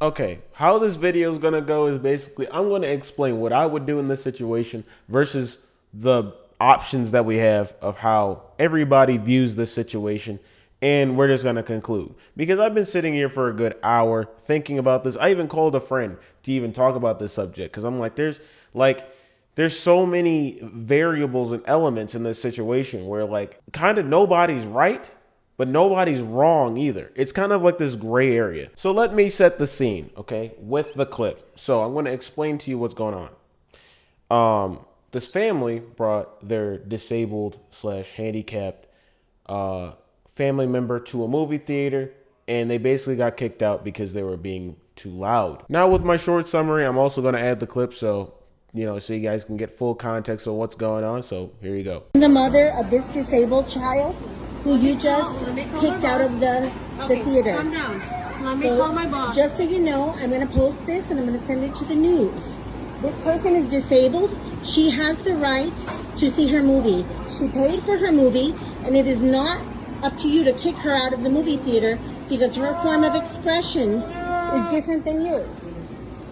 Okay, how this video is gonna go is basically I'm gonna explain what I would do in this situation versus the options that we have of how everybody views this situation, and we're just gonna conclude. Because I've been sitting here for a good hour thinking about this. I even called a friend to even talk about this subject because I'm like there's so many variables and elements in this situation where like kind of nobody's right but nobody's wrong either. It's kind of like this gray area. So let me set the scene, okay, with the clip. So I'm going to explain to you what's going on. This family brought their disabled slash handicapped family member to a movie theater, and they basically got kicked out because they were being too loud. Now, with my short summary, I'm also going to add the clip so so you guys can get full context of what's going on. So here you go. The mother of this disabled child who you just kicked out of the theater. Calm down. Let me call my boss. Just so you know, I'm going to post this and I'm going to send it to the news. This person is disabled. She has the right to see her movie. She paid for her movie, and it is not up to you to kick her out of the movie theater because her form of expression is different than yours.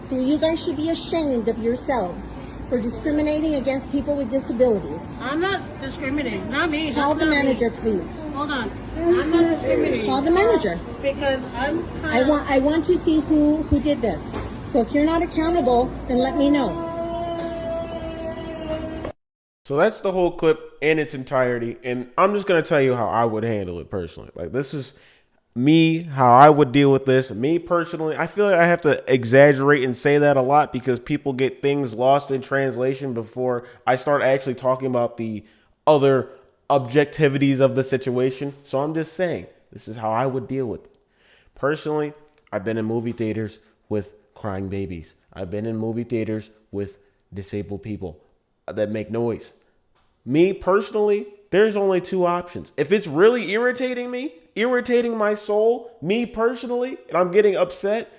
So you guys should be ashamed of yourselves for discriminating against people with disabilities. I'm not discriminating. Not me. Call the manager, me. please. Hold on. I'm not discriminating. Call the manager. Because I'm I want to see who did this. So if you're not accountable, then let me know. So that's the whole clip in its entirety, and I'm just gonna tell you how I would handle it personally. Like, this is me, how I would deal with this. Me personally, I feel like I have to exaggerate and say that a lot because people get things lost in translation before I start actually talking about the other objectivities of the situation. So I'm just saying, this is how I would deal with it. Personally, I've been in movie theaters with crying babies. I've been in movie theaters with disabled people that make noise. Me personally, there's only two options. If it's really irritating me, irritating my soul, me personally, and I'm getting upset,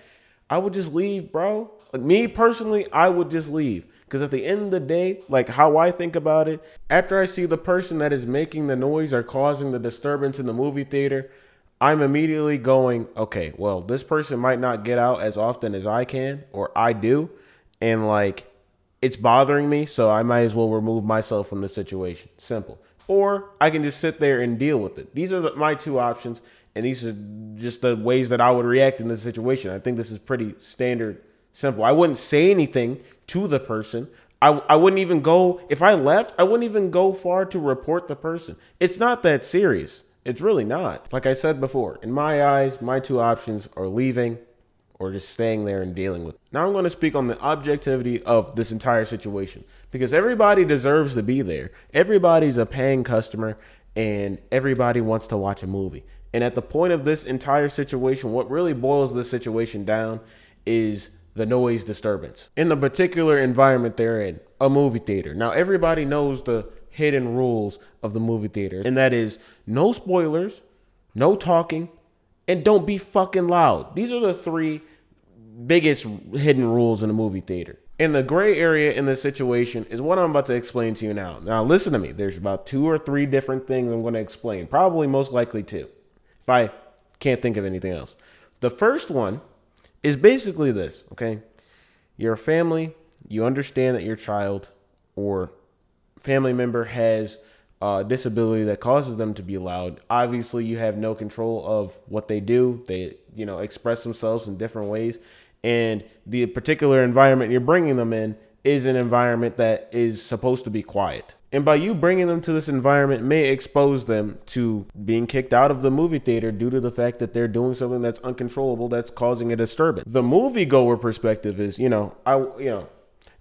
I would just leave, bro. Like, me personally, I would just leave. Because at the end of the day, like how I think about it, after I see the person that is making the noise or causing the disturbance in the movie theater, I'm immediately going, okay, well, this person might not get out as often as I can or I do. And like, it's bothering me, so I might as well remove myself from the situation. Simple. Or I can just sit there and deal with it. These are my two options, and these are just the ways that I would react in this situation. I think this is pretty standard, simple. I wouldn't say anything to the person. I wouldn't even go, if I left, I wouldn't even go far to report the person. It's not that serious. It's really not. Like I said before, in my eyes, my two options are leaving or just staying there and dealing with it. Now I'm going to speak on the objectivity of this entire situation because everybody deserves to be there. Everybody's a paying customer and everybody wants to watch a movie. And at the point of this entire situation, what really boils this situation down is the noise disturbance in the particular environment they're in, a movie theater. Now everybody knows the hidden rules of the movie theater, and that is no spoilers, no talking, and don't be fucking loud. These are the three biggest hidden rules in a movie theater. And the gray area in this situation is what I'm about to explain to you now. Now listen to me. There's about 2 or 3 different things I'm going to explain. Probably most likely 2, if I can't think of anything else. The first one is basically this, okay? You're a family. You understand that your child or family member has a disability that causes them to be loud. Obviously, you have no control of what they do. They, express themselves in different ways. And the particular environment you're bringing them in is an environment that is supposed to be quiet. And by you bringing them to this environment may expose them to being kicked out of the movie theater due to the fact that they're doing something that's uncontrollable, that's causing a disturbance. The moviegoer perspective is,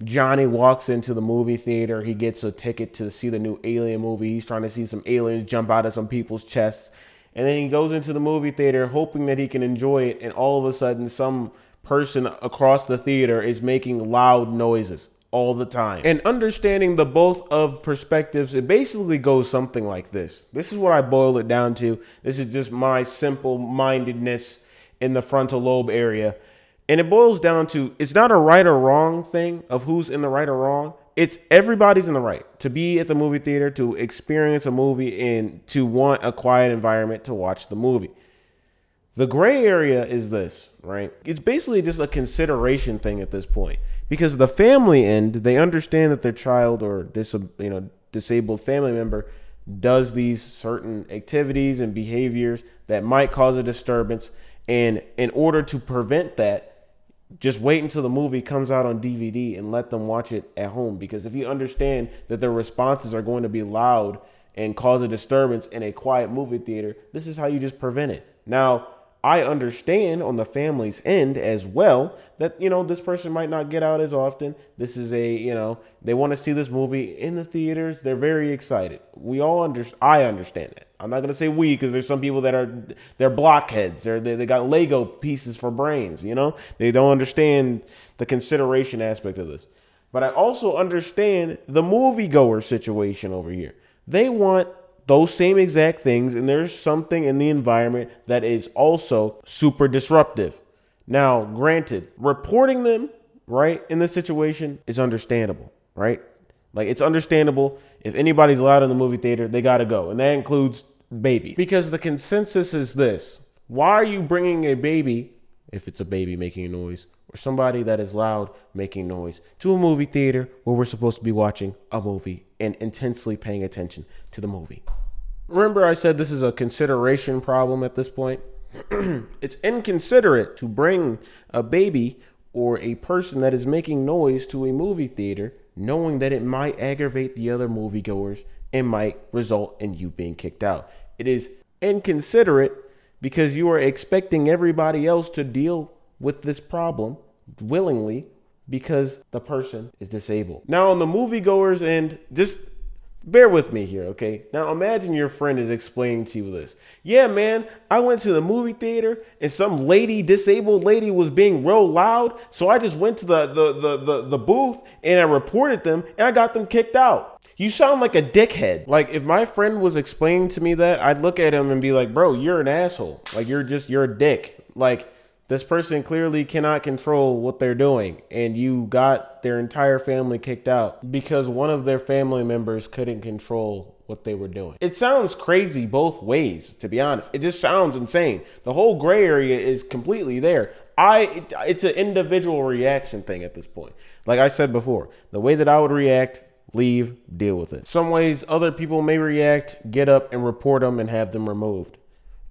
Johnny walks into the movie theater. He gets a ticket to see the new Alien movie. He's trying to see some aliens jump out of some people's chests. And then he goes into the movie theater hoping that he can enjoy it. And all of a sudden, some person across the theater is making loud noises all the time. And understanding the both of perspectives, it basically goes something like this. This is what I boil it down to. This is just my simple mindedness in the frontal lobe area. And it boils down to, it's not a right or wrong thing of who's in the right or wrong. It's everybody's in the right to be at the movie theater, to experience a movie, and to want a quiet environment to watch the movie. The gray area is this, right? It's basically just a consideration thing at this point, because the family end, they understand that their child or disabled family member does these certain activities and behaviors that might cause a disturbance. And in order to prevent that, just wait until the movie comes out on DVD and let them watch it at home. Because if you understand that their responses are going to be loud and cause a disturbance in a quiet movie theater, this is how you just prevent it. Now, I understand on the family's end as well that, this person might not get out as often. This is they want to see this movie in the theaters. They're very excited. I understand that. I'm not going to say we, because there's some people that they're blockheads. They got Lego pieces for brains, They don't understand the consideration aspect of this. But I also understand the moviegoer situation over here. They want those same exact things, and there's something in the environment that is also super disruptive. Now, granted, reporting them, right, in this situation is understandable, right? Like, it's understandable. If anybody's allowed in the movie theater, they got to go. And that includes babies. Because the consensus is this. Why are you bringing a baby, if it's a baby making a noise, or somebody that is loud making noise, to a movie theater where we're supposed to be watching a movie and intensely paying attention to the movie? Remember, I said this is a consideration problem at this point? It's inconsiderate to bring a baby or a person that is making noise to a movie theater, knowing that it might aggravate the other moviegoers and might result in you being kicked out. It is inconsiderate because you are expecting everybody else to deal with this problem willingly because the person is disabled. Now, on the moviegoers end, just bear with me here, okay? Now, imagine your friend is explaining to you this. Yeah, man, I went to the movie theater and some disabled lady was being real loud. So I just went to the booth and I reported them and I got them kicked out. You sound like a dickhead. Like, if my friend was explaining to me that, I'd look at him and be like, bro, you're an asshole. Like, you're a dick. Like, this person clearly cannot control what they're doing, and you got their entire family kicked out because one of their family members couldn't control what they were doing. It sounds crazy both ways, to be honest. It just sounds insane. The whole gray area is completely there. It's an individual reaction thing at this point. Like I said before, the way that I would react, leave, deal with it. Some ways other people may react, get up and report them and have them removed.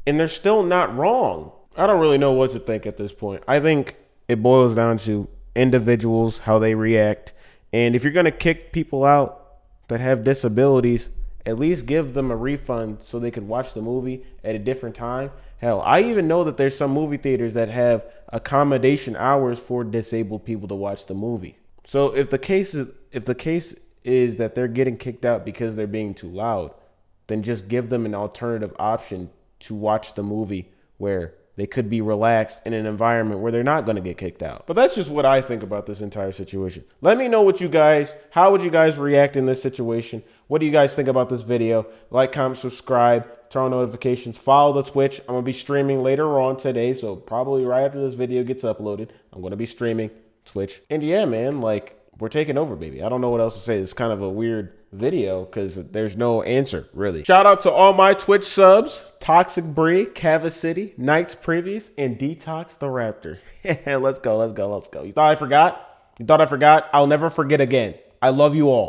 And they're still not wrong. I don't really know what to think at this point. I think it boils down to individuals, how they react. And if you're going to kick people out that have disabilities, at least give them a refund so they could watch the movie at a different time. Hell, I even know that there's some movie theaters that have accommodation hours for disabled people to watch the movie. So if the case is that they're getting kicked out because they're being too loud, then just give them an alternative option to watch the movie where they could be relaxed in an environment where they're not going to get kicked out. But that's just what I think about this entire situation. Let me know how would you guys react in this situation? What do you guys think about this video? Like, comment, subscribe, turn on notifications, follow the Twitch. I'm going to be streaming later on today. So probably right after this video gets uploaded, I'm going to be streaming Twitch. And yeah, man, like, we're taking over, baby. I don't know what else to say. It's kind of a weird video because there's no answer, really. Shout out to all my Twitch subs: Toxic Bree, Cava City, Knights Previous, and Detox the Raptor. Let's go. You thought I forgot? I'll never forget again. I love you all.